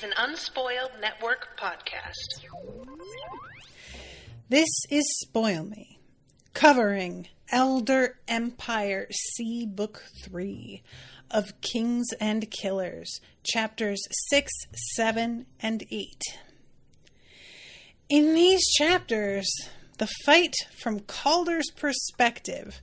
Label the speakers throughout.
Speaker 1: is an Unspoiled Network podcast.
Speaker 2: This is Spoil Me, covering Elder Empire C Book 3 of Kings and Killers, chapters 6, 7, and 8. In these chapters, the fight from Calder's perspective,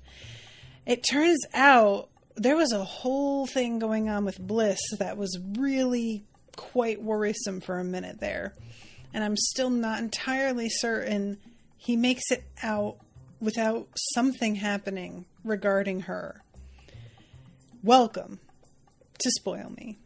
Speaker 2: it turns out there was a whole thing going on with Bliss that was really quite worrisome for a minute there. And I'm still not entirely certain he makes it out without something happening regarding her. Welcome to Spoil Me.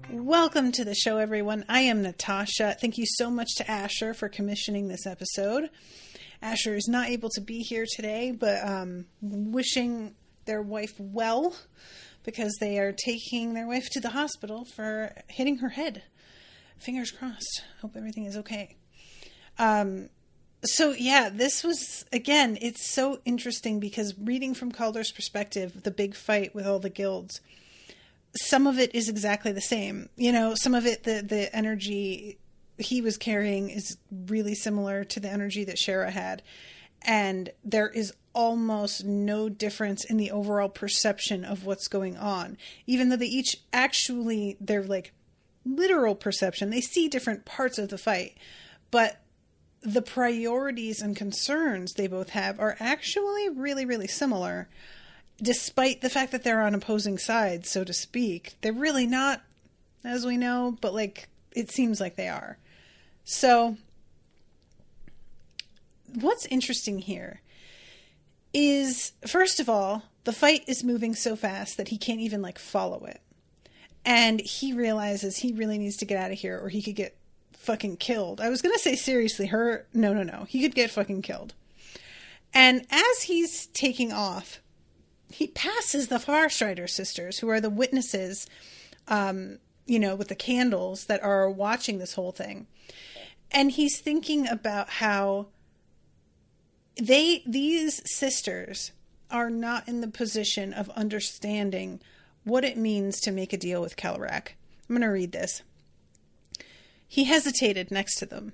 Speaker 2: Welcome to the show, everyone. I am Natasha. Thank you so much to Asher for commissioning this episode. Asher is not able to be here today, but wishing their wife well because they are taking their wife to the hospital for hitting her head. Fingers crossed. Hope everything is okay. So yeah, this was, again, it's so interesting because reading from Calder's perspective, the big fight with all the guilds, some of it is exactly the same. You know, some of it, the energy he was carrying is really similar to the energy that Shara had. And there is almost no difference in the overall perception of what's going on. Even though they each actually, they're like literal perception. They see different parts of the fight. But the priorities and concerns they both have are actually really, really similar. Despite the fact that they're on opposing sides, so to speak, they're really not, as we know, but like, it seems like they are. So, what's interesting here is, first of all, the fight is moving so fast that he can't even like follow it. And he realizes he really needs to get out of here or he could get fucking killed. I was going to say seriously hurt. No. He could get fucking killed. And as he's taking off, he passes the Farstrider sisters, who are the witnesses, with the candles that are watching this whole thing. And he's thinking about how these sisters are not in the position of understanding what it means to make a deal with Calder. I'm going to read this. He hesitated next to them.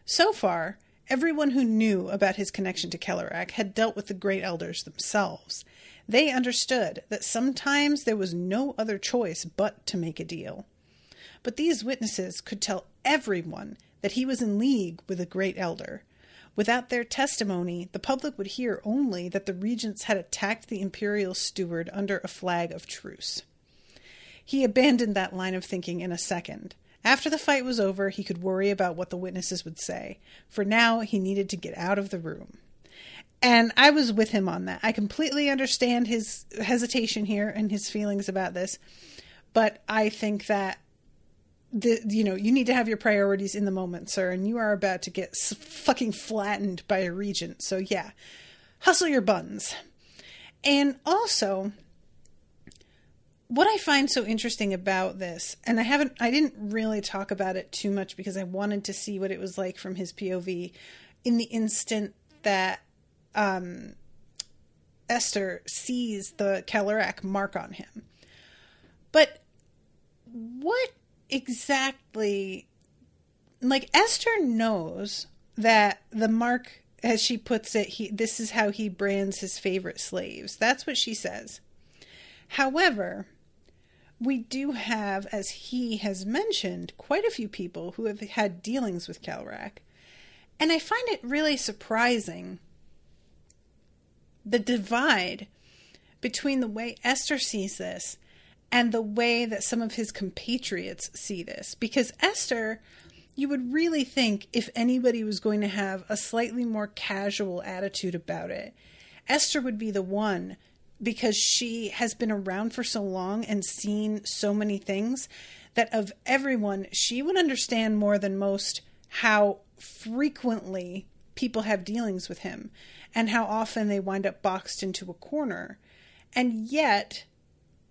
Speaker 2: So far, everyone who knew about his connection to Calder had dealt with the Great Elders themselves. They understood that sometimes there was no other choice but to make a deal. But these witnesses could tell everyone that he was in league with a Great Elder. Without their testimony, the public would hear only that the Regents had attacked the Imperial Steward under a flag of truce. He abandoned that line of thinking in a second. After the fight was over, he could worry about what the witnesses would say. For now, he needed to get out of the room. And I was with him on that. I completely understand his hesitation here and his feelings about this. But I think that, you need to have your priorities in the moment, sir. And you are about to get fucking flattened by a regent. So yeah, hustle your buns. And also, what I find so interesting about this, and I didn't really talk about it too much because I wanted to see what it was like from his POV in the instant that Esther sees the Calder mark on him. But what exactly, like, Esther knows that the mark, as she puts it, this is how he brands his favorite slaves. That's what she says. However, we do have, as he has mentioned, quite a few people who have had dealings with Calder. And I find it really surprising the divide between the way Esther sees this and the way that some of his compatriots see this. Because Esther, you would really think if anybody was going to have a slightly more casual attitude about it, Esther would be the one, because she has been around for so long and seen so many things that of everyone, she would understand more than most how frequently people have dealings with him and how often they wind up boxed into a corner. And yet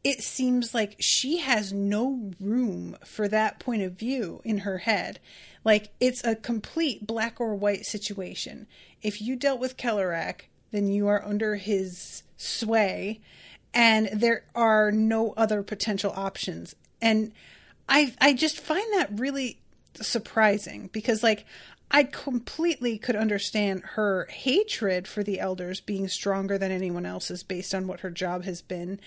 Speaker 2: it seems like she has no room for that point of view in her head. Like, it's a complete black or white situation. If you dealt with Calder, then you are under his sway, and there are no other potential options. And I just find that really surprising, because, like, I completely could understand her hatred for the elders being stronger than anyone else's based on what her job has been,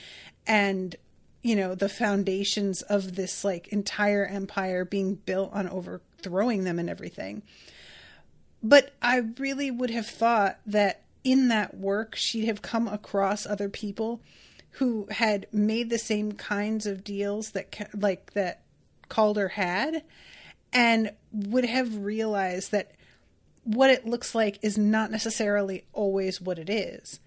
Speaker 2: and, you know, the foundations of this, like, entire empire being built on overthrowing them and everything. But I really would have thought that in that work, she'd have come across other people who had made the same kinds of deals that Calder had, and would have realized that what it looks like is not necessarily always what it is.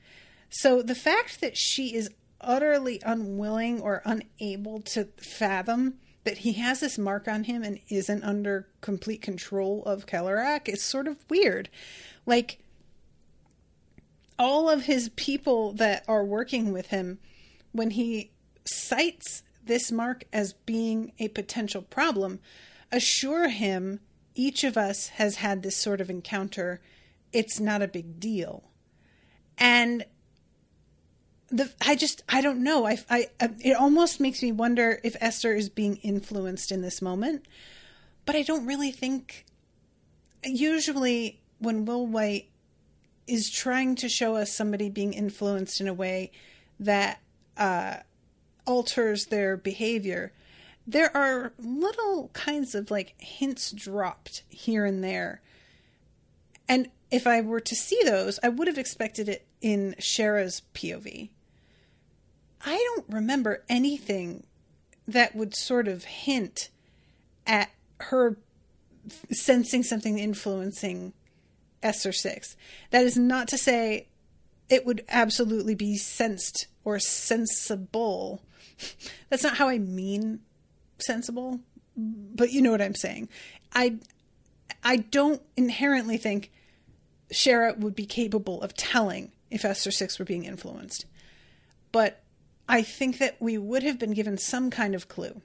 Speaker 2: So the fact that she is utterly unwilling or unable to fathom that he has this mark on him and isn't under complete control of Calder is sort of weird. Like, all of his people that are working with him, when he cites this mark as being a potential problem, assure him, each of us has had this sort of encounter. It's not a big deal. And I don't know. It almost makes me wonder if Esther is being influenced in this moment, but I don't really think, usually when Will White is trying to show us somebody being influenced in a way that alters their behavior, there are little kinds of, like, hints dropped here and there. And if I were to see those, I would have expected it in Shara's POV. I don't remember anything that would sort of hint at her sensing something influencing Esther Six. That is not to say it would absolutely be sensed or sensible. That's not how I mean sensible, but you know what I'm saying. I don't inherently think Shara would be capable of telling if Esther Six were being influenced, but I think that we would have been given some kind of clue,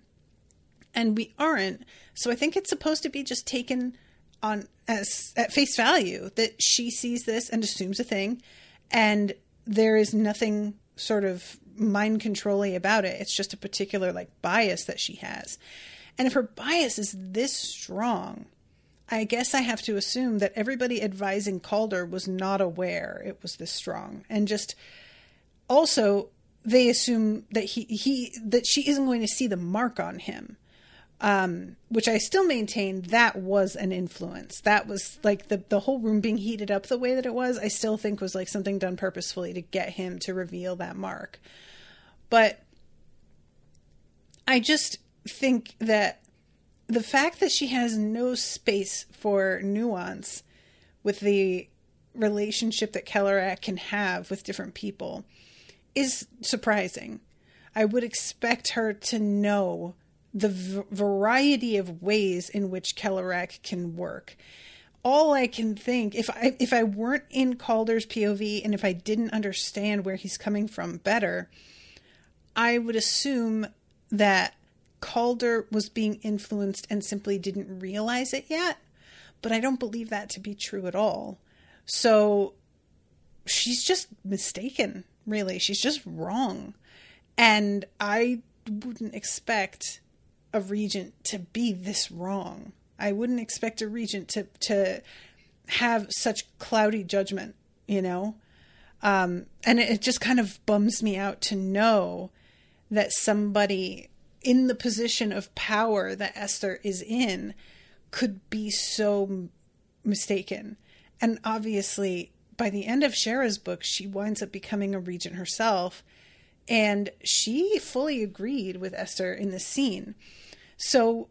Speaker 2: and we aren't. So I think it's supposed to be just taken on as at face value that she sees this and assumes a thing, and there is nothing sort of mind controlling about it. It's just a particular, like, bias that she has. And if her bias is this strong, I guess I have to assume that everybody advising Calder was not aware it was this strong. And just also they assume that that she isn't going to see the mark on him. Which I still maintain that was an influence. That was, like, the whole room being heated up the way that it was, I still think was, like, something done purposefully to get him to reveal that mark. But I just think that the fact that she has no space for nuance with the relationship that Calder can have with different people is surprising. I would expect her to know the variety of ways in which Calder can work. All I can think, if I weren't in Calder's POV and if I didn't understand where he's coming from better, I would assume that Calder was being influenced and simply didn't realize it yet. But I don't believe that to be true at all. So she's just mistaken, really. She's just wrong. And I wouldn't expect a regent to be this wrong. I wouldn't expect a regent to have such cloudy judgment, you know? And it just kind of bums me out to know that somebody in the position of power that Esther is in could be so mistaken. And obviously, by the end of Shara's book, she winds up becoming a regent herself. And she fully agreed with Esther in this scene. So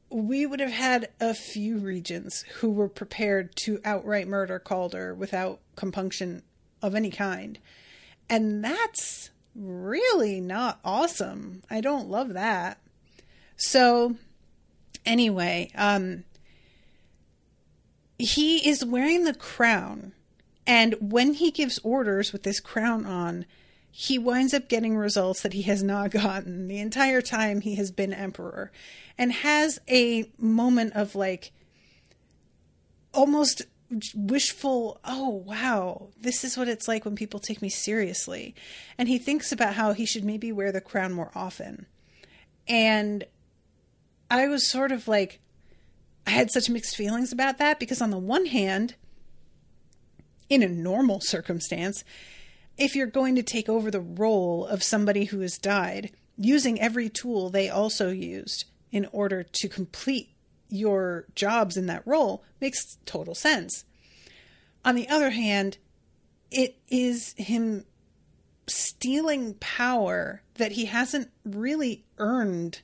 Speaker 2: we would have had a few regents who were prepared to outright murder Calder without compunction of any kind. And that's really not awesome. I don't love that. So anyway, he is wearing the crown. And when he gives orders with this crown on, he winds up getting results that he has not gotten the entire time he has been emperor, and has a moment of like almost wishful, oh wow, this is what it's like when people take me seriously. And he thinks about how he should maybe wear the crown more often. And I was sort of like, I had such mixed feelings about that, because on the one hand, in a normal circumstance, if you're going to take over the role of somebody who has died, using every tool they also used in order to complete your jobs in that role makes total sense. On the other hand, it is him stealing power that he hasn't really earned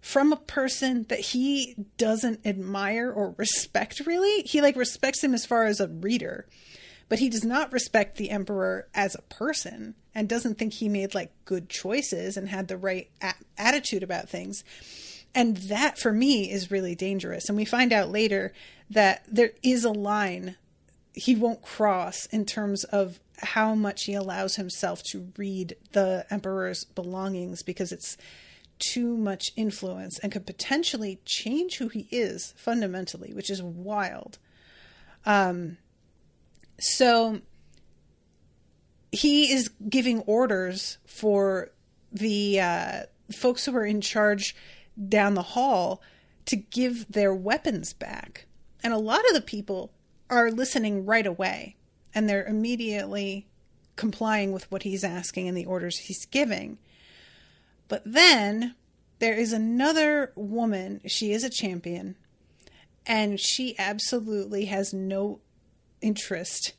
Speaker 2: from a person that he doesn't admire or respect, really. He like respects him as far as a reader, but he does not respect the emperor as a person, and doesn't think he made like good choices and had the right attitude about things. And that for me is really dangerous. And we find out later that there is a line he won't cross in terms of how much he allows himself to read the emperor's belongings, because it's too much influence and could potentially change who he is fundamentally, which is wild. So he is giving orders for the folks who are in charge down the hall to give their weapons back. And a lot of the people are listening right away, and they're immediately complying with what he's asking and the orders he's giving. But then there is another woman. She is a champion, and she absolutely has no interest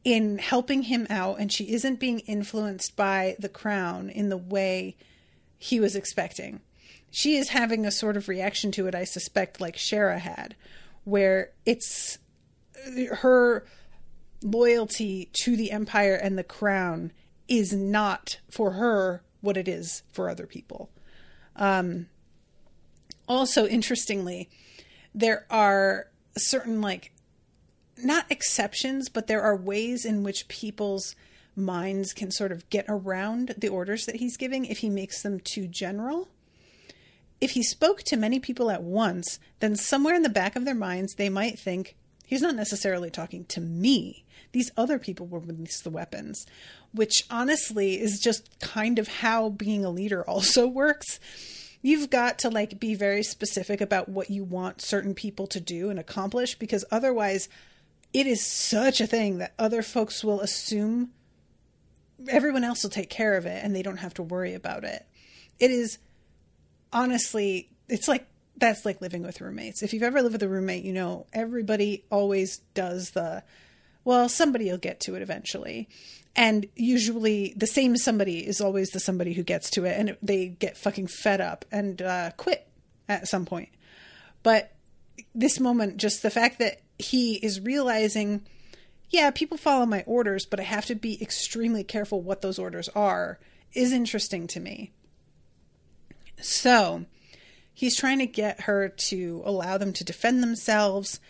Speaker 2: in helping him out, and she isn't being influenced by the crown in the way he was expecting. She is having a sort of reaction to it, I suspect, like Shara had, where it's her loyalty to the empire and the crown is not for her what it is for other people. Also, interestingly, there are certain, like, not exceptions, but there are ways in which people's minds can sort of get around the orders that he's giving if he makes them too general. If he spoke to many people at once, then somewhere in the back of their minds, they might think, he's not necessarily talking to me. These other people will release the weapons, which honestly is just kind of how being a leader also works. You've got to like be very specific about what you want certain people to do and accomplish, because otherwise it is such a thing that other folks will assume everyone else will take care of it and they don't have to worry about it. It is honestly, it's like, that's like living with roommates. If you've ever lived with a roommate, you know, everybody always does well, somebody will get to it eventually. And usually the same somebody is always the somebody who gets to it, and they get fucking fed up and quit at some point. But this moment, just the fact that he is realizing, yeah, people follow my orders, but I have to be extremely careful what those orders are, is interesting to me. So he's trying to get her to allow them to defend themselves,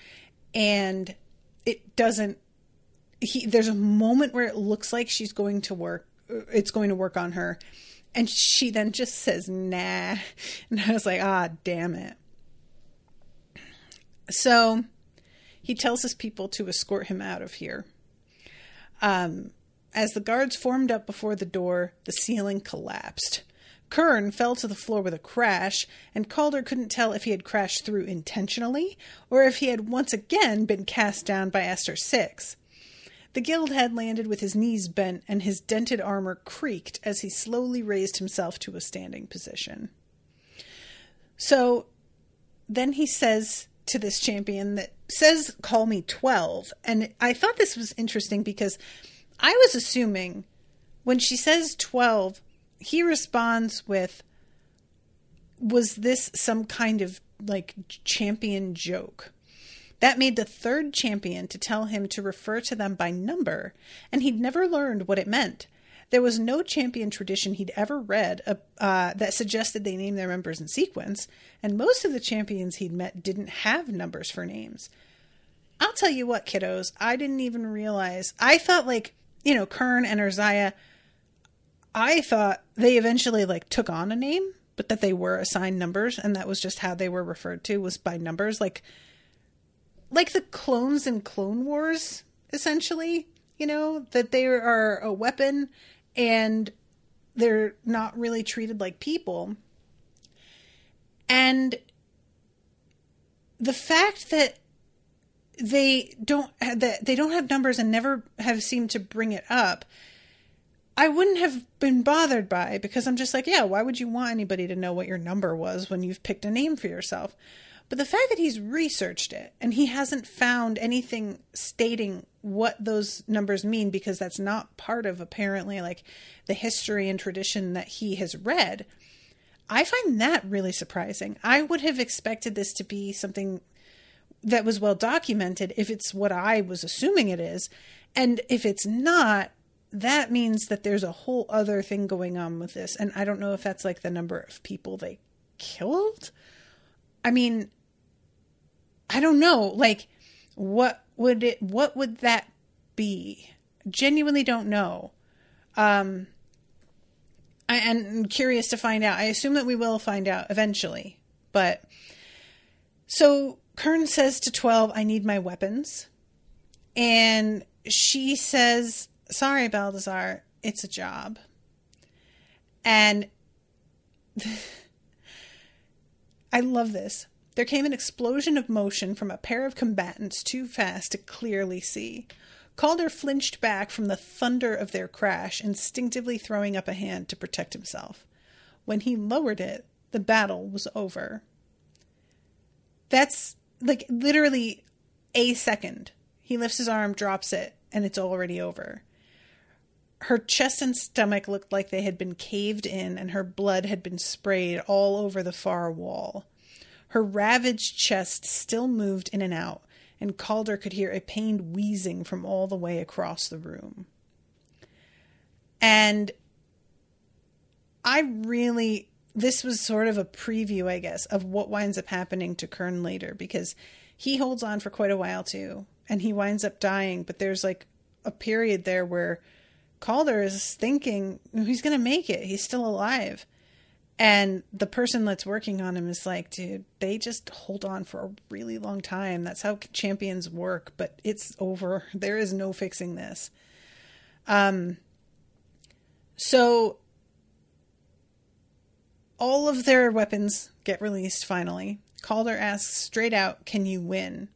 Speaker 2: and it doesn't. There's a moment where it looks like it's going to work on her, and she then just says, nah. And I was like, damn it. So he tells his people to escort him out of here. As the guards formed up before the door, the ceiling collapsed. Kern fell to the floor with a crash, and Calder couldn't tell if he had crashed through intentionally or if he had once again been cast down by Esther Six. The guild head landed with his knees bent, and his dented armor creaked as he slowly raised himself to a standing position. So then he says to this champion that says, call me 12. And I thought this was interesting because I was assuming when she says 12, he responds with, was this some kind of like champion joke? That made the third champion to tell him to refer to them by number, and he'd never learned what it meant. There was no champion tradition he'd ever read that suggested they name their members in sequence, and most of the champions he'd met didn't have numbers for names. I'll tell you what, kiddos, I didn't even realize. I thought, like, you know, Kern and Urziah, I thought they eventually like took on a name, but that they were assigned numbers, and that was just how they were referred to, was by numbers, like the clones in Clone Wars, essentially, you know, that they are a weapon and they're not really treated like people. And the fact that they don't have numbers and never have seemed to bring it up, I wouldn't have been bothered by, because I'm just like, yeah, why would you want anybody to know what your number was when you've picked a name for yourself? But the fact that he's researched it and he hasn't found anything stating what those numbers mean, because that's not part of apparently like the history and tradition that he has read, I find that really surprising. I would have expected this to be something that was well documented if it's what I was assuming it is. And if it's not, that means that there's a whole other thing going on with this. And I don't know if that's like the number of people they killed. I mean, I don't know. Like, what would that be? Genuinely don't know. I'm curious to find out. I assume that we will find out eventually. But so Kern says to 12, I need my weapons. And she says, sorry, Balthazar, it's a job. And I love this. There came an explosion of motion from a pair of combatants too fast to clearly see. Calder flinched back from the thunder of their crash, instinctively throwing up a hand to protect himself. When he lowered it, the battle was over. That's like literally a second. He lifts his arm, drops it, and it's already over. Her chest and stomach looked like they had been caved in, and her blood had been sprayed all over the far wall. Her ravaged chest still moved in and out, and Calder could hear a pained wheezing from all the way across the room. And this was sort of a preview, I guess, of what winds up happening to Kern later, because he holds on for quite a while too, and he winds up dying, but there's like a period there where Calder is thinking he's going to make it. He's still alive. And the person that's working on him is like, dude, they just hold on for a really long time. That's how champions work, but it's over. There is no fixing this. So all of their weapons get released finally. Calder asks straight out, can you win?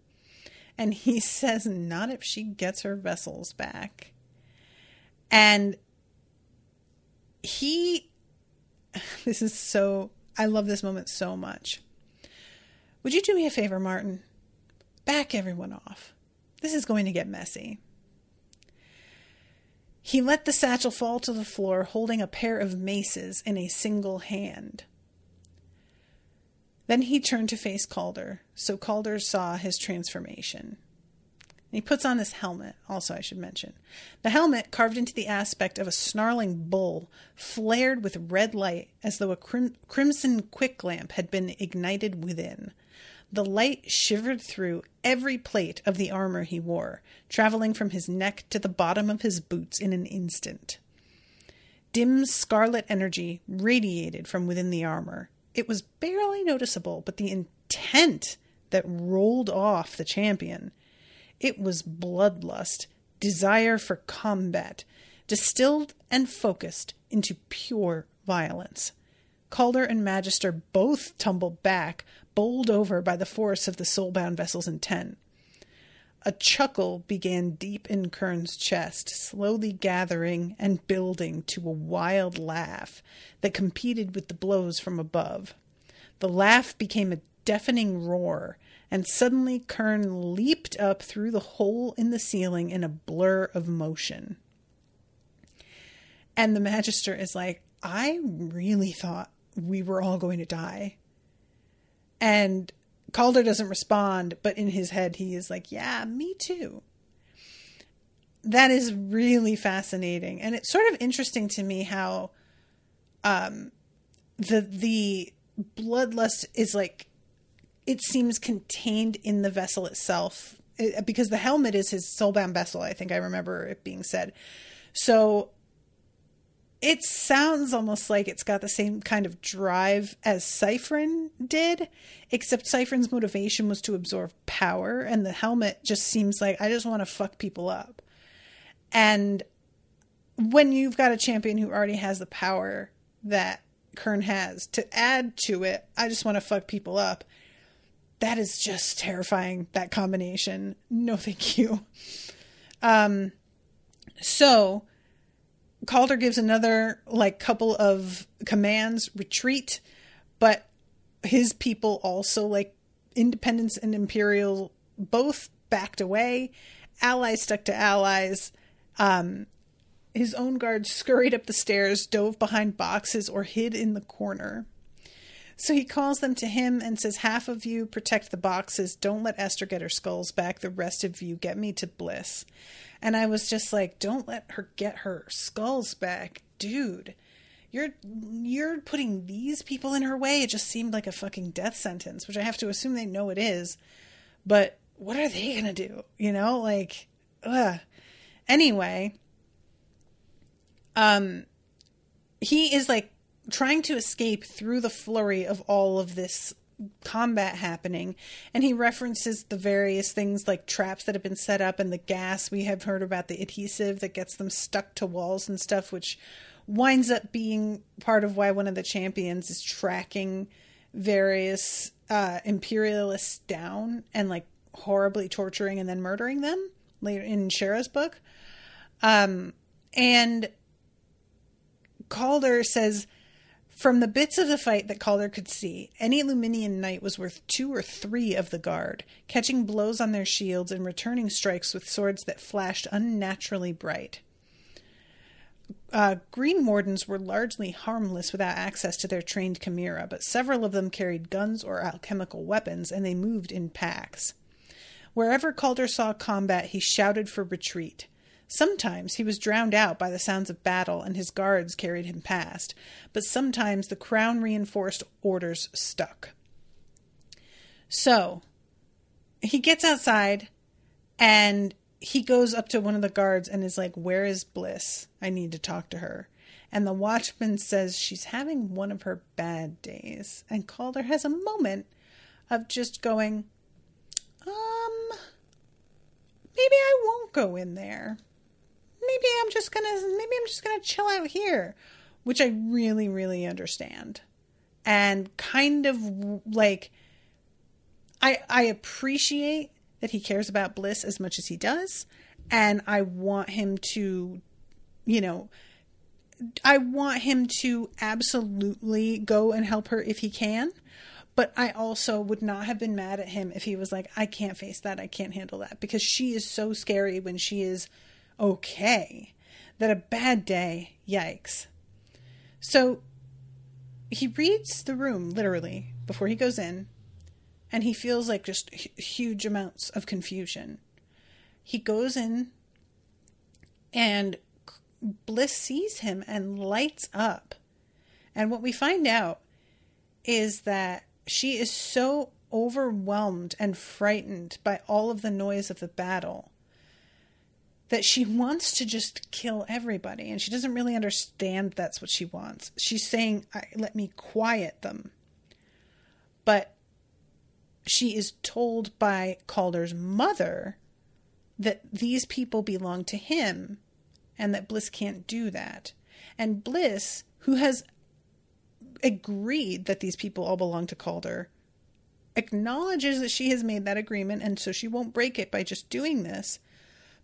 Speaker 2: And he says, not if she gets her vessels back. And I love this moment so much. Would you do me a favor, Martin? Back everyone off. This is going to get messy. He let the satchel fall to the floor, holding a pair of maces in a single hand. Then he turned to face Calder, so Calder saw his transformation. And he puts on his helmet, also I should mention. The helmet, carved into the aspect of a snarling bull, flared with red light as though a crimson quick lamp had been ignited within. The light shivered through every plate of the armor he wore, traveling from his neck to the bottom of his boots in an instant. Dim scarlet energy radiated from within the armor. It was barely noticeable, but the intent that rolled off the champion. It was bloodlust, desire for combat, distilled and focused into pure violence. Calder and Magister both tumbled back, bowled over by the force of the soulbound vessel's intent. A chuckle began deep in Kern's chest, slowly gathering and building to a wild laugh that competed with the blows from above. The laugh became a deafening roar, and suddenly Kern leaped up through the hole in the ceiling in a blur of motion. And the Magister is like, I really thought we were all going to die. And Calder doesn't respond, but in his head he is like, yeah, me too. That is really fascinating. And it's sort of interesting to me how the bloodlust is like, it seems contained in the vessel itself, because the helmet is his soulbound vessel. I think I remember it being said. So it sounds almost like it's got the same kind of drive as Cyphrin did, except Cyphrin's motivation was to absorb power, and the helmet just seems like, I just want to fuck people up. And when you've got a champion who already has the power that Kern has, to add to it, I just want to fuck people up, that is just terrifying, that combination. No thank you. So Calder gives another couple of commands, retreat, but his people also, Independence and Imperial, both backed away. Allies stuck to allies. His own guards scurried up the stairs, dove behind boxes, or hid in the corner. So he calls them to him and says, half of you protect the boxes. Don't let Esther get her skulls back. The rest of you get me to Bliss. And I was just like, don't let her get her skulls back. Dude, you're putting these people in her way. It just seemed like a fucking death sentence, which I have to assume they know it is. But what are they going to do? Ugh. Anyway, he is trying to escape through the flurry of all of this combat happening, and he references the various things like traps that have been set up and the gas. We have heard about the adhesive that gets them stuck to walls and stuff, which winds up being part of why one of the champions is tracking various imperialists down and horribly torturing and then murdering them later in Shara's book. And Calder says, from the bits of the fight that Calder could see, any Luminian knight was worth 2 or 3 of the guard, catching blows on their shields and returning strikes with swords that flashed unnaturally bright. Green Wardens were largely harmless without access to their trained chimera, but several of them carried guns or alchemical weapons, and they moved in packs. Wherever Calder saw combat, he shouted for retreat. Sometimes he was drowned out by the sounds of battle and his guards carried him past, but sometimes the crown-reinforced orders stuck. So, he gets outside and he goes up to one of the guards and is like, where is Bliss? I need to talk to her. And the watchman says she's having one of her bad days. And Calder has a moment of just going, maybe I won't go in there. Maybe I'm just gonna chill out here, which I really, really understand. And kind of I appreciate that he cares about Bliss as much as he does. And I want him to, I want him to absolutely go and help her if he can. But I also would not have been mad at him if he was like, I can't face that. I can't handle that. Because she is so scary when she is okay, that a bad day, yikes. So he reads the room literally before he goes in, and he feels just huge amounts of confusion. He goes in and Bliss sees him and lights up. And what we find out is that she is so overwhelmed and frightened by all of the noise of the battle that she wants to just kill everybody. And she doesn't really understand that's what she wants. She's saying, let me quiet them. But she is told by Calder's mother that these people belong to him and that Bliss can't do that. And Bliss, who has agreed that these people all belong to Calder, acknowledges that she has made that agreement, and so she won't break it by just doing this.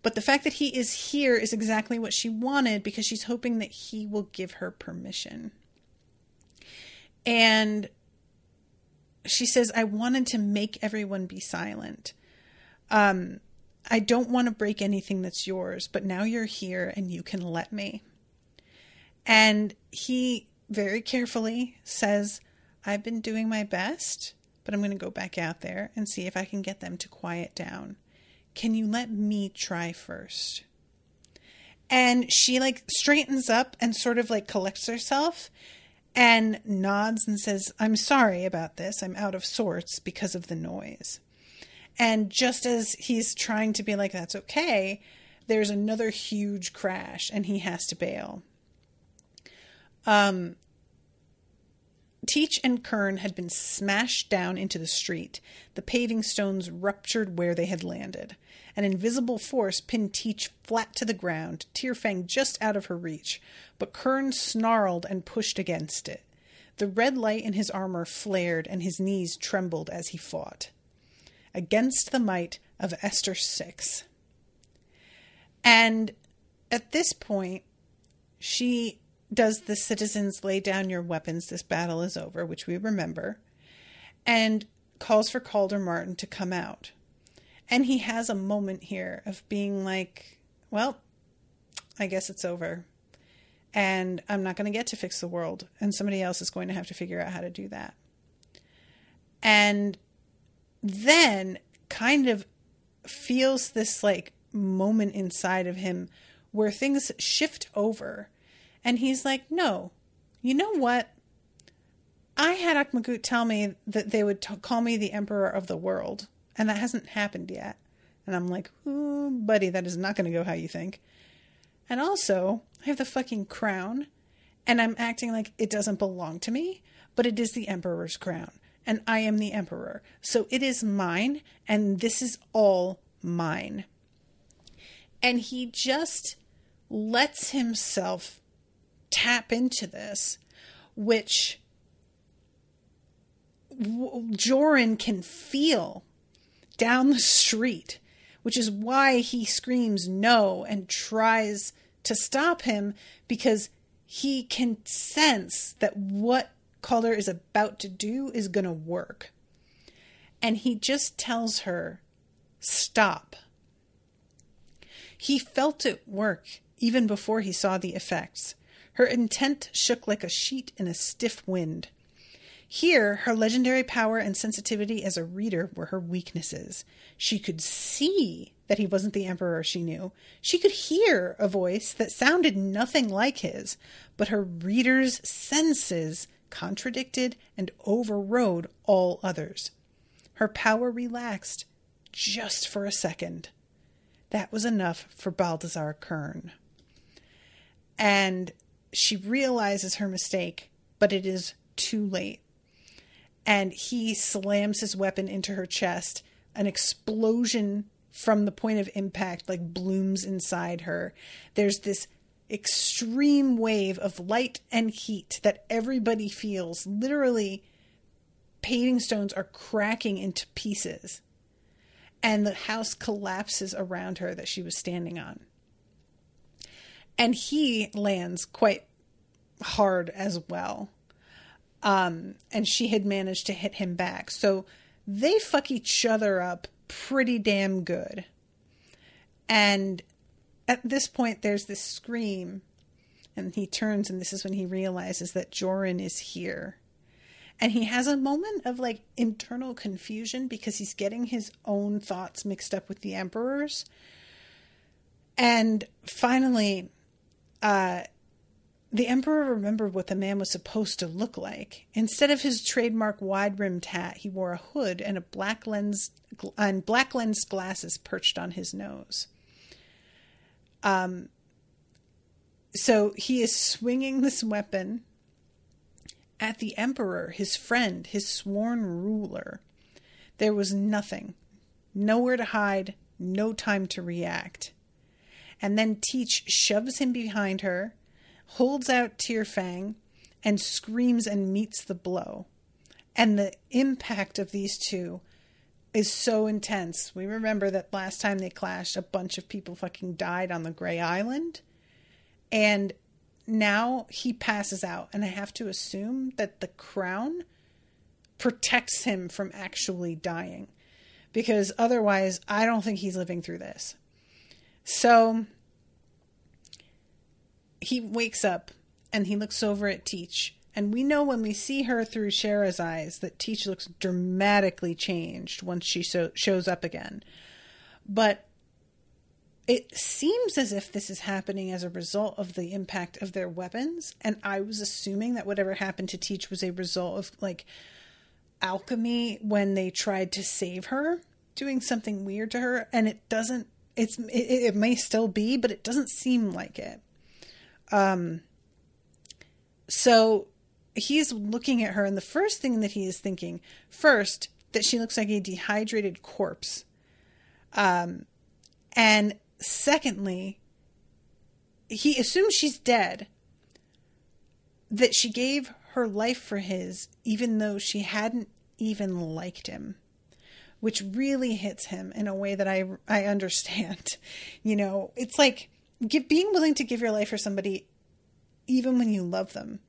Speaker 2: But the fact that he is here is exactly what she wanted, because she's hoping that he will give her permission. And she says, I wanted to make everyone be silent. I don't want to break anything that's yours, but now you're here and you can let me. And he very carefully says, I've been doing my best, but I'm going to go back out there and see if I can get them to quiet down. Can you let me try first? And she straightens up and sort of collects herself and nods and says, I'm sorry about this. I'm out of sorts because of the noise. And just as he's trying to be like, that's okay, there's another huge crash and he has to bail. Teach and Kern had been smashed down into the street. The paving stones ruptured where they had landed. An invisible force pinned Teach flat to the ground, Tearfang just out of her reach, but Kern snarled and pushed against it. The red light in his armor flared, and his knees trembled as he fought. Against the might of Esther Six. And at this point, she does the citizens lay down your weapons, this battle is over, which we remember, and calls for Calder Martin to come out. And he has a moment here of being like, well, I guess it's over. And I'm not going to get to fix the world. And somebody else is going to have to figure out how to do that. And then kind of feels this like moment inside of him where things shift over. And he's like, no, you know what? I had Akmagut tell me that they would call me the Emperor of the World. And that hasn't happened yet. And I'm like, ooh, buddy, that is not going to go how you think. And also, I have the fucking crown. And I'm acting like it doesn't belong to me. But it is the Emperor's crown. And I am the Emperor. So it is mine. And this is all mine. And he just lets himself tap into this, which Joran can feel down the street, which is why he screams no and tries to stop him, because he can sense that what Calder is about to do is going to work. And he just tells her, stop. He felt it work even before he saw the effects. Her intent shook like a sheet in a stiff wind. Here, her legendary power and sensitivity as a reader were her weaknesses. She could see that he wasn't the Emperor she knew. She could hear a voice that sounded nothing like his, but her reader's senses contradicted and overrode all others. Her power relaxed just for a second. That was enough for Balthazar Kern. And she realizes her mistake, but it is too late. And he slams his weapon into her chest. An explosion from the point of impact like blooms inside her. There's this extreme wave of light and heat that everybody feels. Literally, paving stones are cracking into pieces. And the house collapses around her that she was standing on. And he lands quite hard as well. And she had managed to hit him back. So they fuck each other up pretty damn good. And at this point, there's this scream. And he turns, and this is when he realizes that Joran is here. And he has a moment of like internal confusion because he's getting his own thoughts mixed up with the Emperor's. And finally, the Emperor remembered what the man was supposed to look like. Instead of his trademark wide-rimmed hat, he wore a hood and black lensed glasses perched on his nose. So he is swinging this weapon at the Emperor, his friend, his sworn ruler. There was nothing. Nowhere to hide, no time to react. And then Teach shoves him behind her, holds out Tearfang, and screams and meets the blow. And the impact of these two is so intense. We remember that last time they clashed, a bunch of people fucking died on the Grey Island. And now he passes out. And I have to assume that the crown protects him from actually dying. Because otherwise, I don't think he's living through this. So he wakes up and he looks over at Teach. And we know when we see her through Shara's eyes that Teach looks dramatically changed once she shows up again. But it seems as if this is happening as a result of the impact of their weapons. And I was assuming that whatever happened to Teach was a result of like alchemy when they tried to save her, doing something weird to her. And it doesn't, it may still be, but it doesn't seem like it. So he's looking at her, and the first thing that he is thinking, first, that she looks like a dehydrated corpse. And secondly, he assumes she's dead, that she gave her life for his, even though she hadn't even liked him, which really hits him in a way that I understand. You know, it's like being willing to give your life for somebody, even when you love them,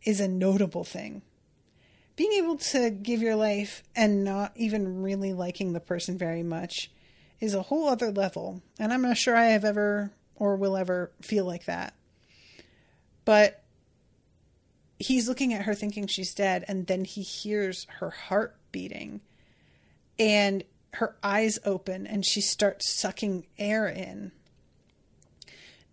Speaker 2: is a notable thing. Being able to give your life and not even really liking the person very much is a whole other level. And I'm not sure I have ever or will ever feel like that. But he's looking at her thinking she's dead, and then he hears her heart beating, and her eyes open, and she starts sucking air in.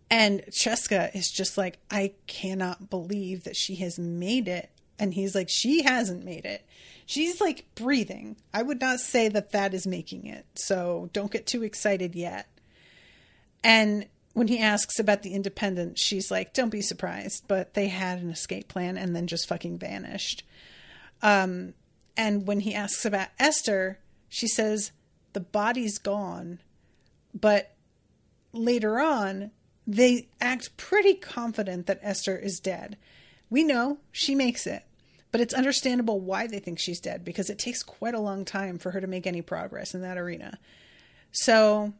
Speaker 2: And Cheska is just like, I cannot believe that she has made it. And he's like, she hasn't made it. She's like breathing. I would not say that that is making it. So don't get too excited yet. And when he asks about the Independent, she's like, don't be surprised. But they had an escape plan and then just fucking vanished. And when he asks about Esther, she says, the body's gone. But later on, they act pretty confident that Esther is dead. We know she makes it, but it's understandable why they think she's dead, because it takes quite a long time for her to make any progress in that arena. So,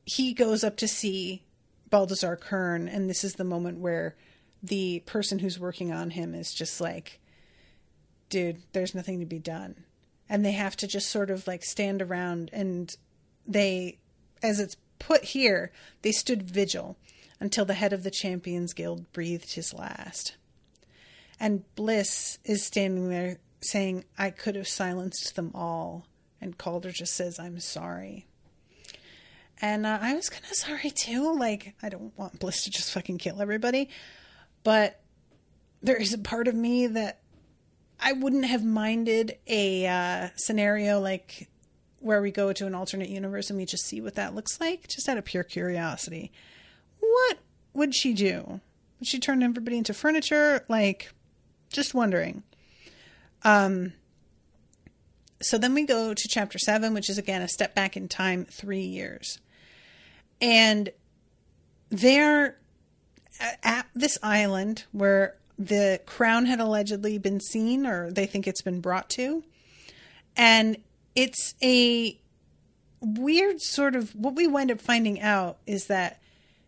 Speaker 2: he goes up to see Balthazar Kern, and this is the moment where the person who's working on him is just like, dude, there's nothing to be done. And they have to just sort of like stand around, and they, as it's put here, they stood vigil until the head of the Champions Guild breathed his last. And Bliss is standing there saying, I could have silenced them all. And Calder just says, I'm sorry. And I was kind of sorry too. Like, I don't want Bliss to just fucking kill everybody. But there is a part of me that I wouldn't have minded a scenario like where we go to an alternate universe and we just see what that looks like, just out of pure curiosity. What would she do? Would she turn everybody into furniture? Like, just wondering. So then we go to chapter 7, which is again a step back in time 3 years. And they're at this island where the crown had allegedly been seen, or they think it's been brought to. And it's a weird sort of, what we wind up finding out is that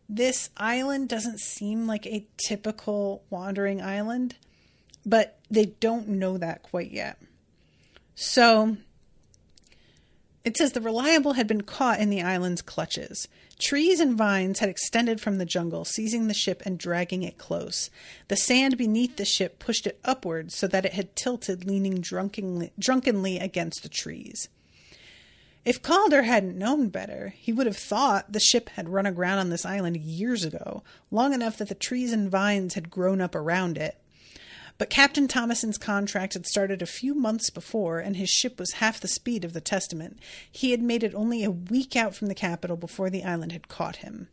Speaker 2: this island doesn't seem like a typical wandering island, but they don't know that quite yet. So it says the Reliable had been caught in the island's clutches. Trees and vines had extended from the jungle, seizing the ship and dragging it close. The sand beneath the ship pushed it upwards so that it had tilted, leaning drunkenly against the trees. If Calder hadn't known better, he would have thought the ship had run aground on this island years ago, long enough that the trees and vines had grown up around it. But Captain Thomason's contract had started a few months before, and his ship was half the speed of the Testament. He had made it only a week out from the capital before the island had caught him.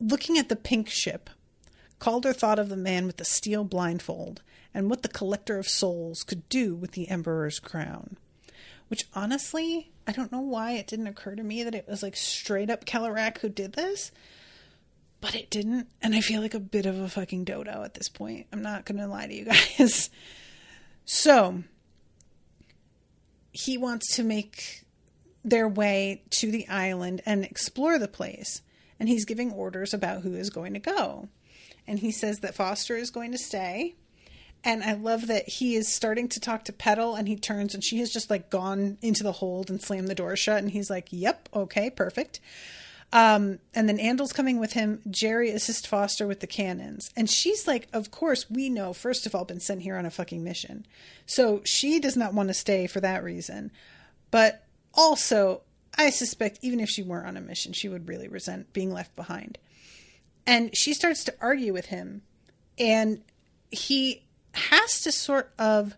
Speaker 2: Looking at the pink ship, Calder thought of the man with the steel blindfold and what the Collector of Souls could do with the Emperor's crown. Which, honestly, I don't know why it didn't occur to me that it was like straight up Calder who did this. But it didn't, and I feel like a bit of a fucking dodo at this point. I'm not going to lie to you guys. So, he wants to make their way to the island and explore the place. And he's giving orders about who is going to go. And he says that Foster is going to stay. And I love that he is starting to talk to Petal, and he turns, and she has just like gone into the hold and slammed the door shut. And he's like, yep, okay, perfect. And then Andel's coming with him. Jerry assists Foster with the cannons. And she's like, of course, we know, first of all, been sent here on a fucking mission. So she does not want to stay for that reason. But also, I suspect even if she weren't on a mission, she would really resent being left behind. And she starts to argue with him. And he has to sort of,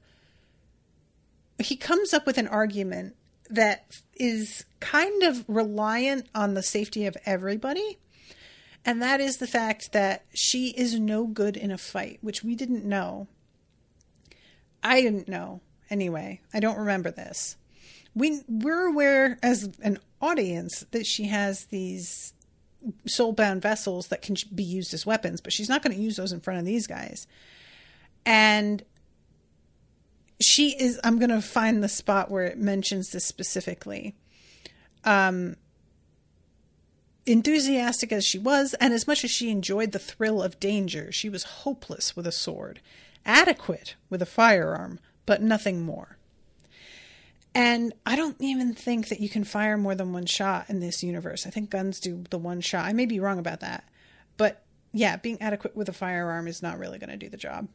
Speaker 2: he comes up with an argument that is kind of reliant on the safety of everybody. And that is the fact that she is no good in a fight, which we didn't know. I didn't know. Anyway, I don't remember this. We're aware as an audience that she has these soul-bound vessels that can be used as weapons, but she's not going to use those in front of these guys. And she is, I'm going to find the spot where it mentions this specifically. Enthusiastic as she was, and as much as she enjoyed the thrill of danger, she was hopeless with a sword, adequate with a firearm, but nothing more. And I don't even think that you can fire more than one shot in this universe. I think guns do the one shot. I may be wrong about that. But yeah, being adequate with a firearm is not really going to do the job.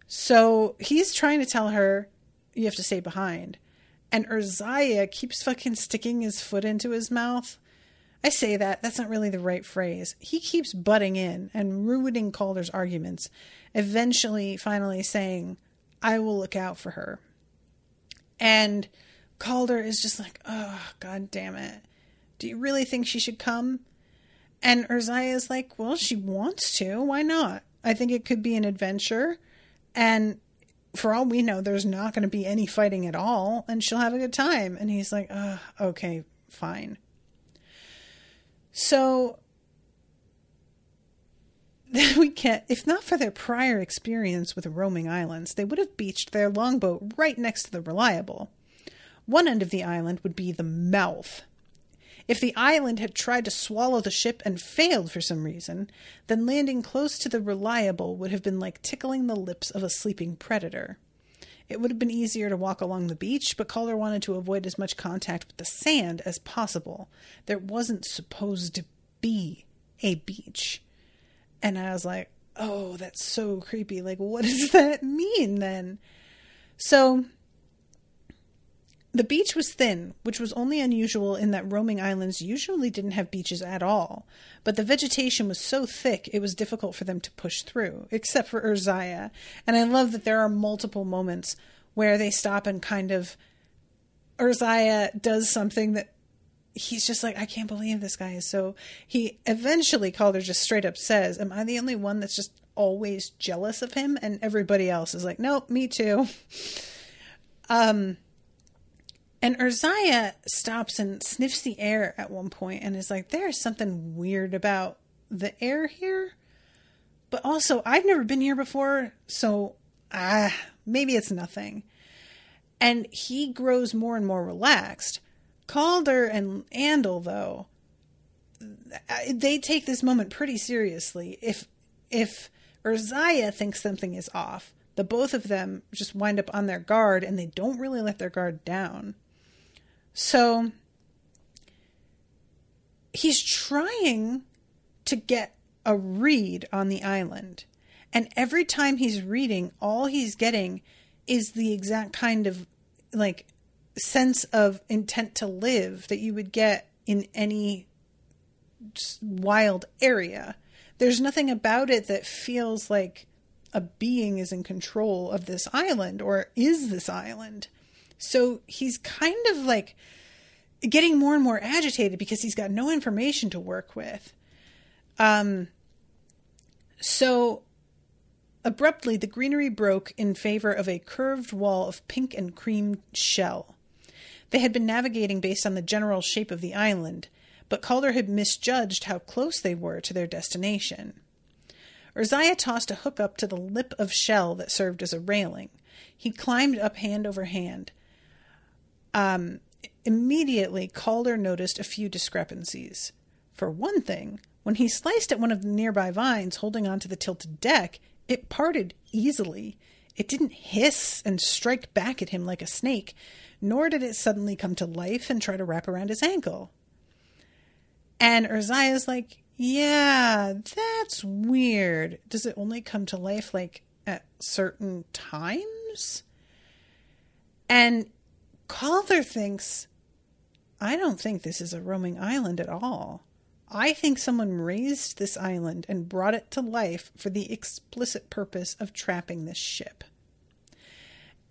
Speaker 2: So he's trying to tell her, you have to stay behind. And Ozriel keeps fucking sticking his foot into his mouth. I say that. That's not really the right phrase. He keeps butting in and ruining Calder's arguments. Eventually, finally saying, I will look out for her. And Calder is just like, oh, God damn it. Do you really think she should come? And Ozriel is like, well, she wants to. Why not? I think it could be an adventure. And for all we know, there's not going to be any fighting at all. And she'll have a good time. And he's like, okay, fine. So we can't, if not for their prior experience with the roaming islands, they would have beached their longboat right next to the Reliable. One end of the island would be the mouth. If the island had tried to swallow the ship and failed for some reason, then landing close to the Reliable would have been like tickling the lips of a sleeping predator. It would have been easier to walk along the beach, but Calder wanted to avoid as much contact with the sand as possible. There wasn't supposed to be a beach. And I was like, oh, that's so creepy. Like, what does that mean then? So the beach was thin, which was only unusual in that roaming islands usually didn't have beaches at all. But the vegetation was so thick, it was difficult for them to push through, except for Ozriel. And I love that there are multiple moments where they stop and kind of, Ozriel does something that he's just like, I can't believe this guy is so, he eventually, Calder just straight up says, am I the only one that's just always jealous of him? And everybody else is like, nope, me too. And Ozriel stops and sniffs the air at one point and is like, there's something weird about the air here. But also, I've never been here before, so maybe it's nothing. And he grows more and more relaxed. Calder and Andal, though, they take this moment pretty seriously. If Ozriel thinks something is off, the both of them just wind up on their guard, and they don't really let their guard down. So he's trying to get a read on the island. And every time he's reading, all he's getting is the exact kind of like sense of intent to live that you would get in any wild area. There's nothing about it that feels like a being is in control of this island or is this island. So he's kind of like getting more and more agitated because he's got no information to work with. So abruptly, the greenery broke in favor of a curved wall of pink and cream shell. They had been navigating based on the general shape of the island, but Calder had misjudged how close they were to their destination. Ozriel tossed a hook up to the lip of shell that served as a railing. He climbed up hand over hand. Immediately, Calder noticed a few discrepancies. For one thing, when he sliced at one of the nearby vines holding onto the tilted deck, it parted easily. It didn't hiss and strike back at him like a snake, nor did it suddenly come to life and try to wrap around his ankle. And Ozriel's like, yeah, that's weird. Does it only come to life like at certain times? And Calder thinks, I don't think this is a roaming island at all. I think someone raised this island and brought it to life for the explicit purpose of trapping this ship.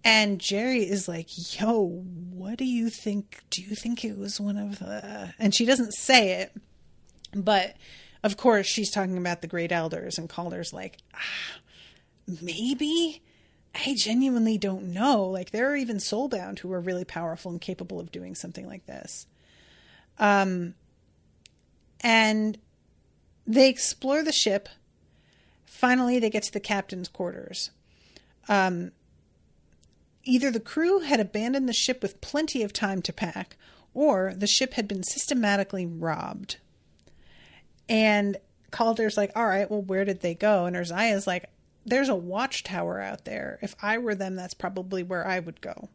Speaker 2: And Jerry is like, yo, what do you think? Do you think it was one of the... And she doesn't say it, but of course she's talking about the great elders, and Calder's like, maybe? I genuinely don't know. Like, there are even soulbound who are really powerful and capable of doing something like this. And they explore the ship. Finally, they get to the captain's quarters. Either the crew had abandoned the ship with plenty of time to pack, or the ship had been systematically robbed. And Calder's like, all right, well, where did they go? And Urzia's like, there's a watchtower out there. If I were them, that's probably where I would go.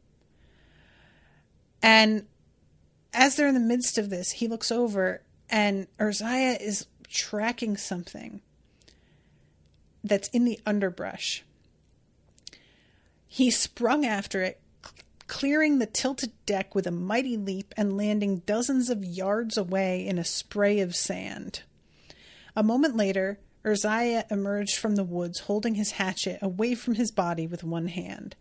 Speaker 2: And as they're in the midst of this, he looks over and Ozriel is tracking something that's in the underbrush. He sprung after it, clearing the tilted deck with a mighty leap and landing dozens of yards away in a spray of sand. A moment later, Ozriel emerged from the woods holding his hatchet away from his body with one hand.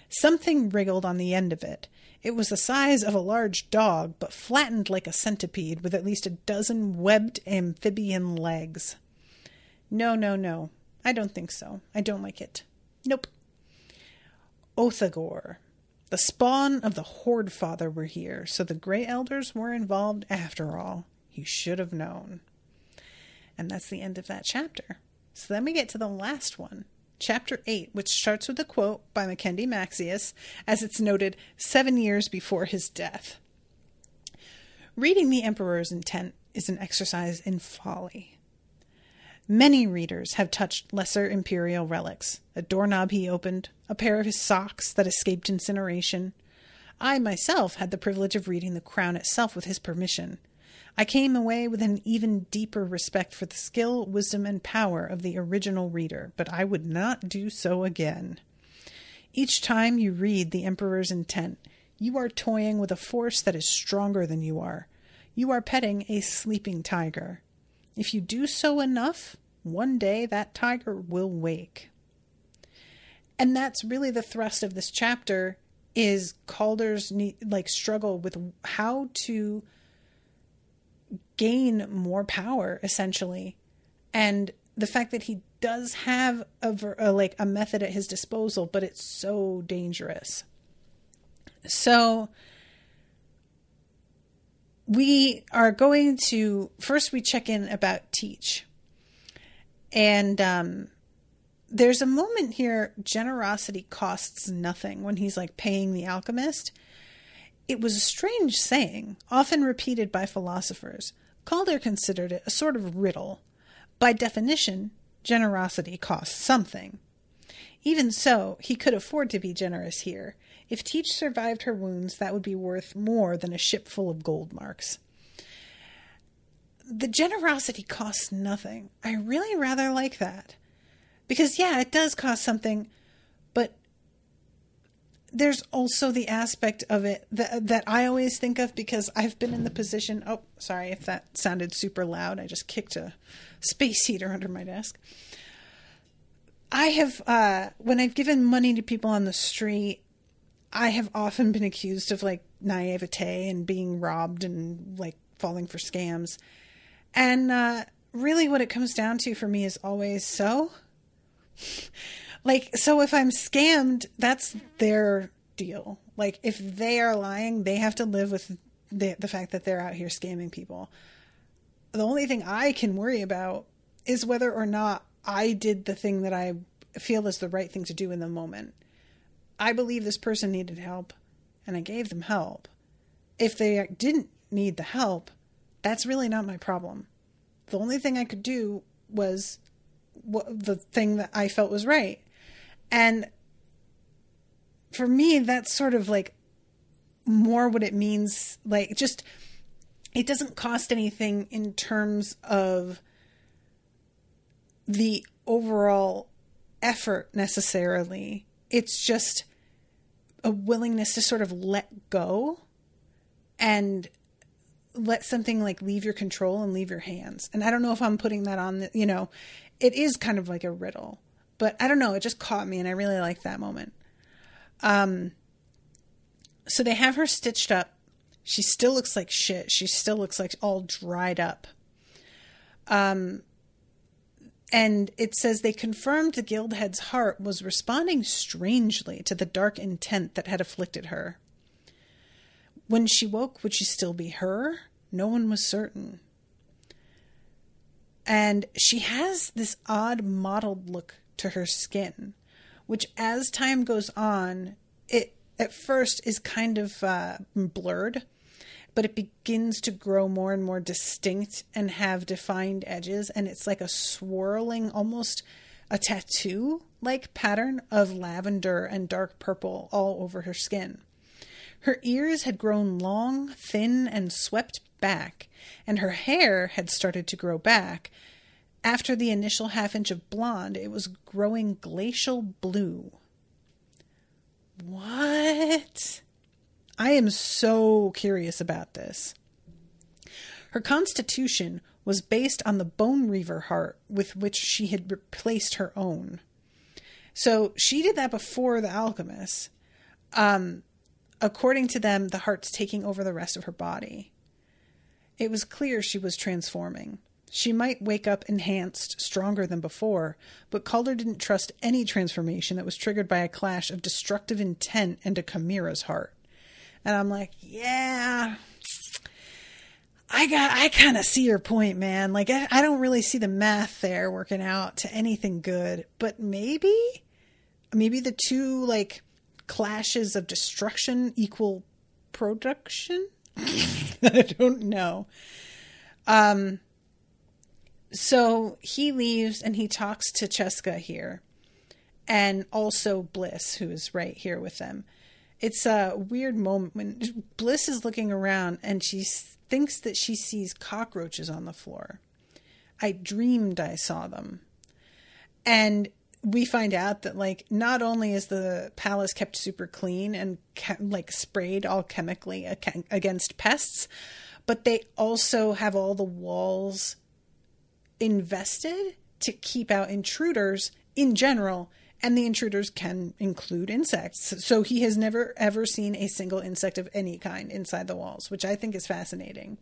Speaker 2: Something wriggled on the end of it. It was the size of a large dog, but flattened like a centipede with at least a dozen webbed amphibian legs. No. I don't think so. I don't like it. Nope. Othagor. The spawn of the Horde Father were here, so the Grey Elders were involved after all. He should have known. And that's the end of that chapter. So then we get to the last one, Chapter 8, which starts with a quote by Mackenzie Maxius, as it's noted 7 years before his death. Reading the Emperor's intent is an exercise in folly. Many readers have touched lesser imperial relics, a doorknob he opened, a pair of his socks that escaped incineration. I myself had the privilege of reading the crown itself with his permission. I came away with an even deeper respect for the skill, wisdom, and power of the original reader, but I would not do so again. Each time you read the Emperor's intent, you are toying with a force that is stronger than you are. You are petting a sleeping tiger. If you do so enough, one day that tiger will wake. And that's really the thrust of this chapter, is Calder's struggle with how to gain more power, essentially. And the fact that he does have a method at his disposal, but it's so dangerous. So we are going to, first we check in about Teach. And there's a moment here, generosity costs nothing, when he's paying the alchemist. It was a strange saying, often repeated by philosophers. Calder considered it a sort of riddle. By definition, generosity costs something. Even so, he could afford to be generous here. If Teach survived her wounds, that would be worth more than a ship full of gold marks. The generosity costs nothing. I really rather like that. Because, yeah, it does cost something, but there's also the aspect of it that I always think of, because I've been in the position... Oh, sorry if that sounded super loud. I just kicked a space heater under my desk. I have, when I've given money to people on the street, I have often been accused of naivete and being robbed and falling for scams. And really what it comes down to for me is always so if I'm scammed, that's their deal. If they are lying, they have to live with the fact that they're out here scamming people. The only thing I can worry about is whether or not I did the thing that I feel is the right thing to do in the moment. I believe this person needed help, and I gave them help. If they didn't need the help, that's really not my problem. The only thing I could do was the thing that I felt was right. And for me, that's sort of more what it means. It doesn't cost anything in terms of the overall effort necessarily. It's just a willingness to sort of let go and let something leave your control and leave your hands. And I don't know if I'm putting that on, it is kind of like a riddle, but I don't know. It just caught me and I really like that moment. So they have her stitched up. She still looks like shit. She still looks like all dried up. And it says they confirmed the guild head's heart was responding strangely to the dark intent that had afflicted her. When she woke, would she still be her? No one was certain. And she has this odd mottled look to her skin, which as time goes on, it at first is kind of blurred, but it begins to grow more and more distinct and have defined edges. And it's like a swirling, almost a tattoo-like pattern of lavender and dark purple all over her skin. Her ears had grown long, thin, and swept back, and her hair had started to grow back. After the initial half-inch of blonde, it was growing glacial blue. What? I am so curious about this. Her constitution was based on the bone reaver heart with which she had replaced her own. So she did that before the alchemists. According to them, the heart's taking over the rest of her body. It was clear she was transforming. She might wake up enhanced, stronger than before, but Calder didn't trust any transformation that was triggered by a clash of destructive intent and a chimera's heart. And I'm like, yeah, I kind of see your point, man. Like, I don't really see the math there working out to anything good, but maybe the two, like, clashes of destruction equal production? I don't know. So he leaves and he talks to Cheska here, and also Bliss, who is right here with them. It's a weird moment when Bliss is looking around and she thinks that she sees cockroaches on the floor. I dreamed I saw them. And we find out that, like, not only is the palace kept super clean and like sprayed all chemically against pests, but they also have all the walls invested to keep out intruders in general, and the intruders can include insects. So he has never ever seen a single insect of any kind inside the walls, which I think is fascinating.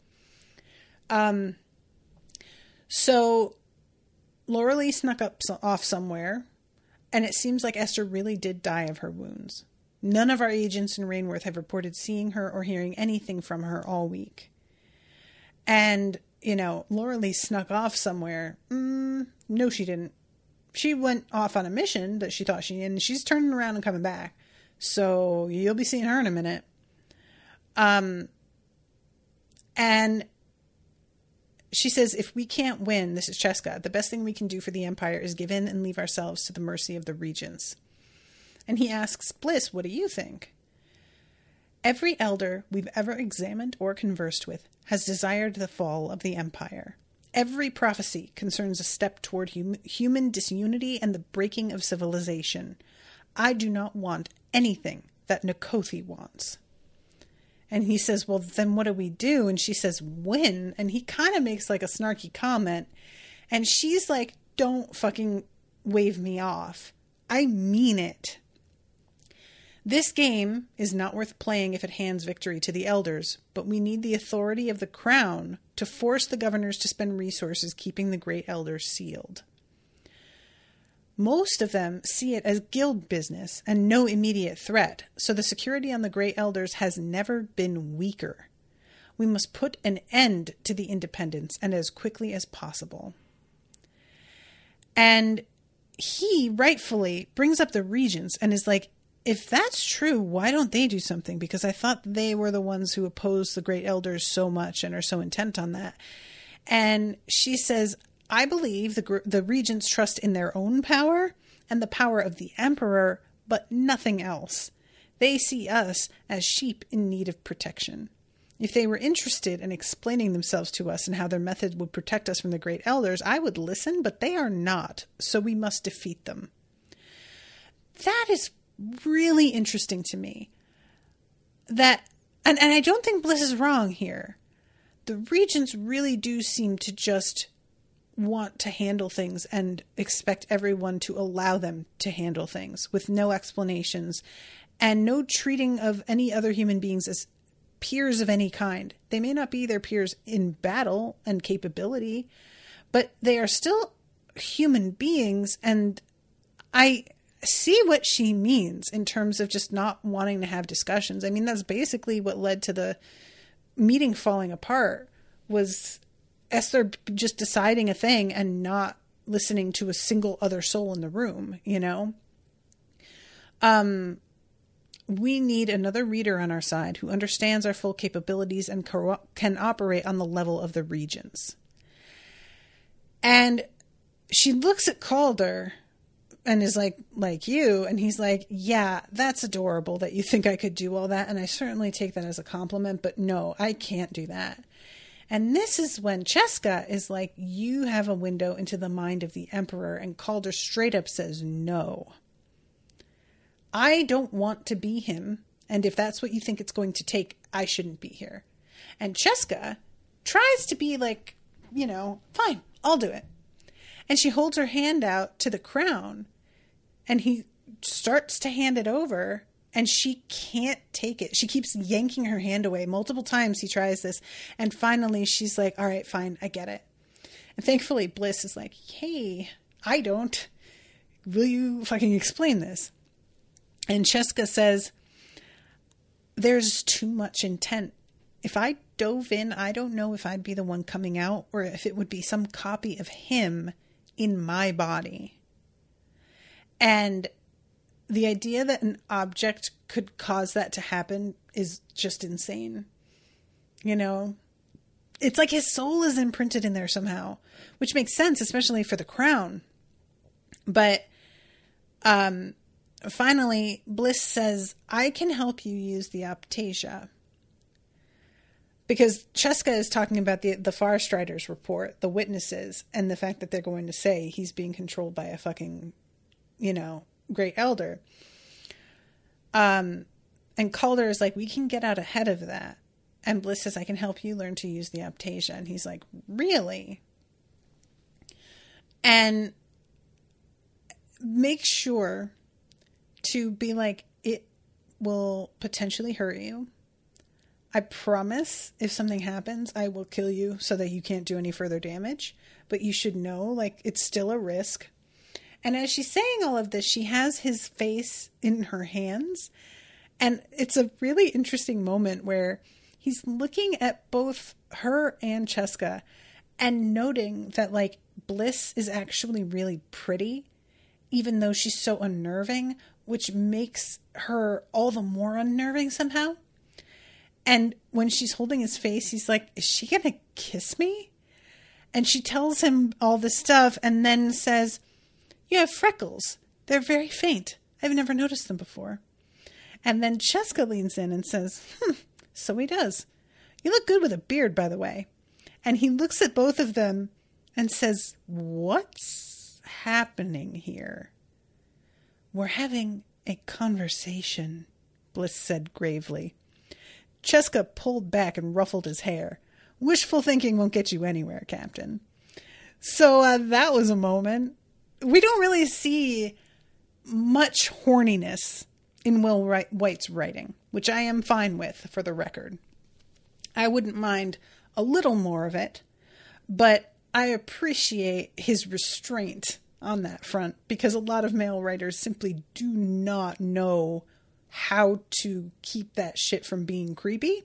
Speaker 2: So Laura Lee snuck off somewhere, and it seems like Esther really did die of her wounds. None of our agents in Rainworth have reported seeing her or hearing anything from her all week. And you know, Laura Lee snuck off somewhere. No, she didn't. She went off on a mission that she thought she did, and she's turning around and coming back. So you'll be seeing her in a minute. And she says, if we can't win, this is Cheska, the best thing we can do for the Empire is give in and leave ourselves to the mercy of the Regents. And he asks Bliss, what do you think? Every elder we've ever examined or conversed with has desired the fall of the Empire. Every prophecy concerns a step toward human disunity and the breaking of civilization. I do not want anything that Nakothi wants. And he says, well, then what do we do? And she says, win. And he kind of makes like a snarky comment. And she's like, don't fucking wave me off. I mean it. This game is not worth playing if it hands victory to the elders, but we need the authority of the crown to force the governors to spend resources keeping the great elders sealed. Most of them see it as guild business and no immediate threat, so the security on the great elders has never been weaker. We must put an end to the independence, and as quickly as possible. And he rightfully brings up the Regents and is like, if that's true, why don't they do something? Because I thought they were the ones who oppose the great elders so much and are so intent on that. And she says, I believe the Regents trust in their own power and the power of the Emperor, but nothing else. They see us as sheep in need of protection. If they were interested in explaining themselves to us and how their methods would protect us from the great elders, I would listen, but they are not, so we must defeat them. That is really interesting to me. That, and I don't think Bliss is wrong here. The Regents really do seem to just want to handle things and expect everyone to allow them to handle things with no explanations and no treating of any other human beings as peers of any kind. They may not be their peers in battle and capability, but they are still human beings. And I see what she means in terms of just not wanting to have discussions. I mean, that's basically what led to the meeting falling apart, was Esther just deciding a thing and not listening to a single other soul in the room, you know? We need another reader on our side who understands our full capabilities and can operate on the level of the Regents. And she looks at Calder and is like you. And he's like, yeah, that's adorable that you think I could do all that. And I certainly take that as a compliment, but no, I can't do that. And this is when Cheska is like, you have a window into the mind of the Emperor. And Calder straight up says, no, I don't want to be him. And if that's what you think it's going to take, I shouldn't be here. And Cheska tries to be like, you know, fine, I'll do it. And she holds her hand out to the crown, and he starts to hand it over, and she can't take it. She keeps yanking her hand away. Multiple times he tries this, and finally she's like, all right, fine, I get it. And thankfully Bliss is like, hey, I don't. Will you fucking explain this? And Cheska says, there's too much intent. If I dove in, I don't know if I'd be the one coming out or if it would be some copy of him in my body. And the idea that an object could cause that to happen is just insane. You know, it's like his soul is imprinted in there somehow, which makes sense, especially for the crown. But, finally, Bliss says, I can help you use the Optasia. Because Cheska is talking about the Far Striders report, the witnesses, and the fact that they're going to say he's being controlled by a fucking, you know, great elder. And Calder is like, we can get out ahead of that. And Bliss says, I can help you learn to use the Optasia. And he's like, really? And make sure to be like, it will potentially hurt you. I promise if something happens, I will kill you so that you can't do any further damage. But you should know, like, it's still a risk. And as she's saying all of this, she has his face in her hands. And it's a really interesting moment where he's looking at both her and Cheska and noting that, like, Bliss is actually really pretty, even though she's so unnerving, which makes her all the more unnerving somehow. And when she's holding his face, he's like, is she going to kiss me? And she tells him all this stuff and then says, you have freckles. They're very faint. I've never noticed them before. And then Cheska leans in and says, so he does. You look good with a beard, by the way. And he looks at both of them and says, what's happening here? We're having a conversation, Bliss said gravely. Cheska pulled back and ruffled his hair. Wishful thinking won't get you anywhere, Captain. So that was a moment. We don't really see much horniness in Will White's writing, which I am fine with, for the record. I wouldn't mind a little more of it, but I appreciate his restraint on that front, because a lot of male writers simply do not know how to keep that shit from being creepy.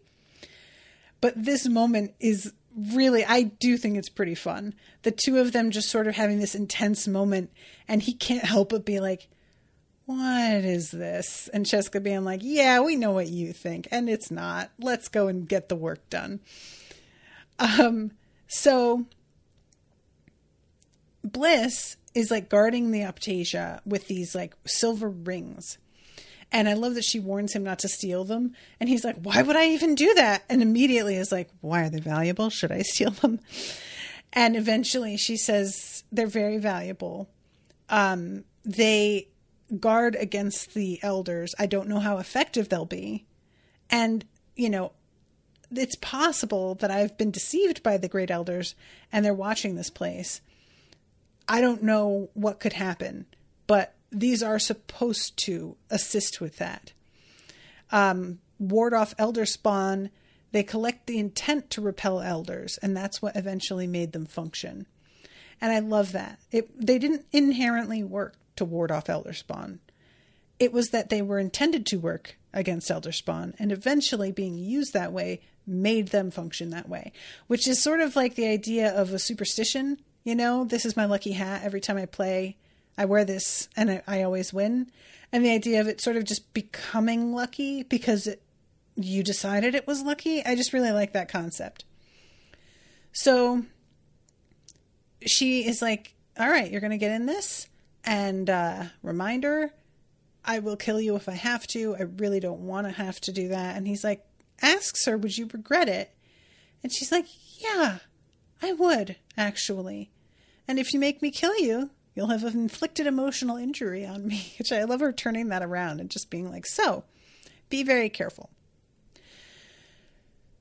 Speaker 2: But this moment is really, I do think it's pretty fun. The two of them just sort of having this intense moment, and he can't help but be like, what is this? And Cheska being like, yeah, we know what you think, and it's not. Let's go and get the work done. So Bliss is like guarding the Optasia with these like silver rings. And I love that she warns him not to steal them. And he's like, why would I even do that? And immediately is like, why are they valuable? Should I steal them? And eventually she says, they're very valuable. They guard against the elders. I don't know how effective they'll be. And, you know, it's possible that I've been deceived by the great elders and they're watching this place. I don't know what could happen, but these are supposed to assist with that. ward off elder spawn. They collect the intent to repel elders, and that's what eventually made them function. And I love that. They didn't inherently work to ward off elder spawn. It was that they were intended to work against elder spawn, and eventually being used that way made them function that way, which is sort of like the idea of a superstition. You know, this is my lucky hat. Every time I play, I wear this and I always win. And the idea of it sort of just becoming lucky because you decided it was lucky. I just really like that concept. So she is like, all right, you're going to get in this. And reminder, I will kill you if I have to. I really don't want to have to do that. And he's like, asks her, would you regret it? And she's like, yeah, I would, actually. And if you make me kill you, you'll have inflicted emotional injury on me. Which I love her turning that around and just being like, so, be very careful.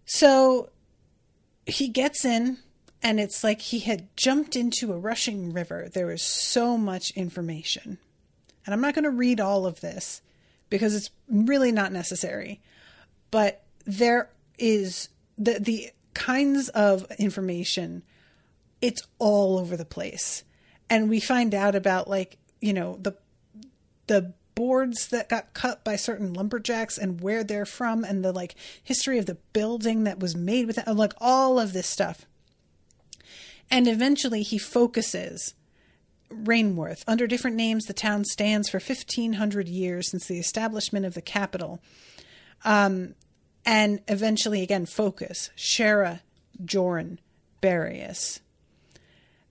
Speaker 2: So he gets in, and it's like he had jumped into a rushing river. There was so much information. And I'm not going to read all of this because it's really not necessary. But there is the kinds of information, it's all over the place. And we find out about, like, you know, the boards that got cut by certain lumberjacks and where they're from, and the, like, history of the building that was made with that, like, all of this stuff. And eventually he focuses Rainworth. Under different names, the town stands for 1,500 years since the establishment of the capital. And eventually, again, focus. Shara, Joran, Barius.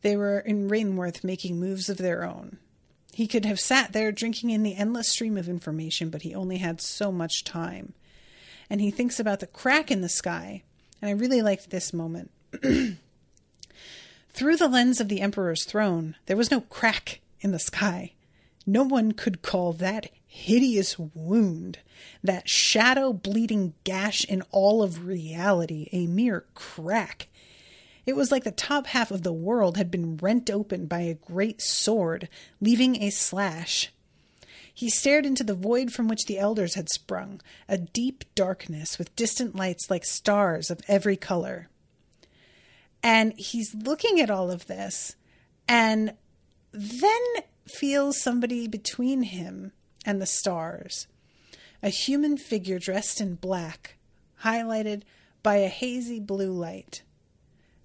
Speaker 2: They were in Rainworth making moves of their own. He could have sat there drinking in the endless stream of information, but he only had so much time. And he thinks about the crack in the sky. And I really liked this moment. Through the lens of the Emperor's throne, there was no crack in the sky. No one could call that hideous wound, that shadow-bleeding gash in all of reality, a mere crack. It was like the top half of the world had been rent open by a great sword, leaving a slash. He stared into the void from which the elders had sprung, a deep darkness with distant lights like stars of every color. And he's looking at all of this and then feels somebody between him and the stars. A human figure dressed in black, highlighted by a hazy blue light.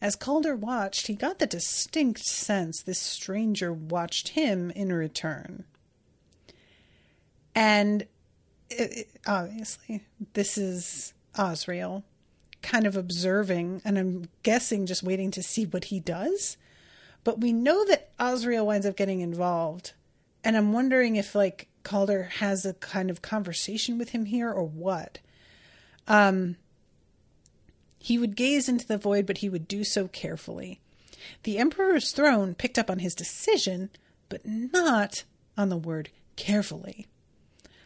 Speaker 2: As Calder watched, he got the distinct sense this stranger watched him in return. And obviously, this is Ozriel, kind of observing, and I'm guessing just waiting to see what he does. But we know that Ozriel winds up getting involved. And I'm wondering if, like, Calder has a kind of conversation with him here or what. He would gaze into the void, but he would do so carefully. The Emperor's throne picked up on his decision, but not on the word carefully.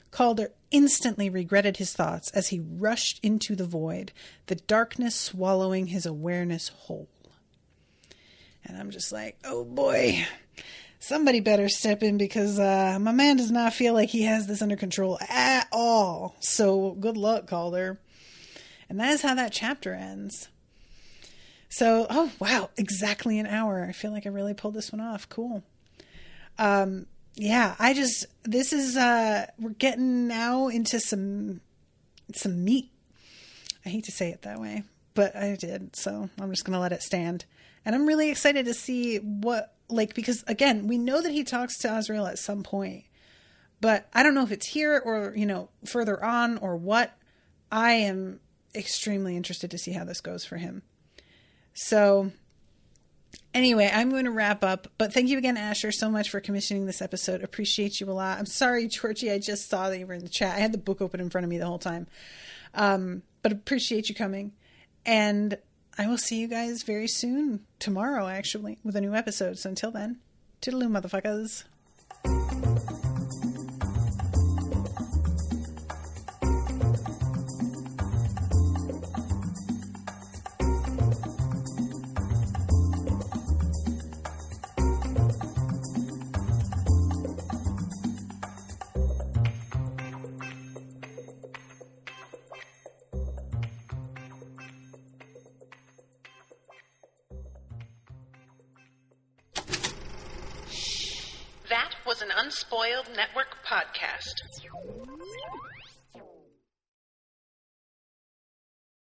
Speaker 2: Calder instantly regretted his thoughts as he rushed into the void, the darkness swallowing his awareness whole. And I'm just like, oh boy, somebody better step in because my man does not feel like he has this under control at all. So good luck, Calder. And that is how that chapter ends. So, oh wow, exactly an hour. I feel like I really pulled this one off. Cool. Yeah, this is, we're getting now into some meat. I hate to say it that way, but I did. So I'm just going to let it stand. And I'm really excited to see what, like, because again, we know that he talks to Ozriel at some point, but I don't know if it's here or, you know, further on or what. I am extremely interested to see how this goes for him. So anyway, I'm going to wrap up, but thank you again, Asher, so much for commissioning this episode. Appreciate you a lot. I'm sorry, Georgie, I just saw that you were in the chat. I had the book open in front of me the whole time. But appreciate you coming. And I will see you guys very soon, tomorrow, actually, with a new episode. So until then, toodaloo, motherfuckers.
Speaker 1: Unspoiled Network podcast.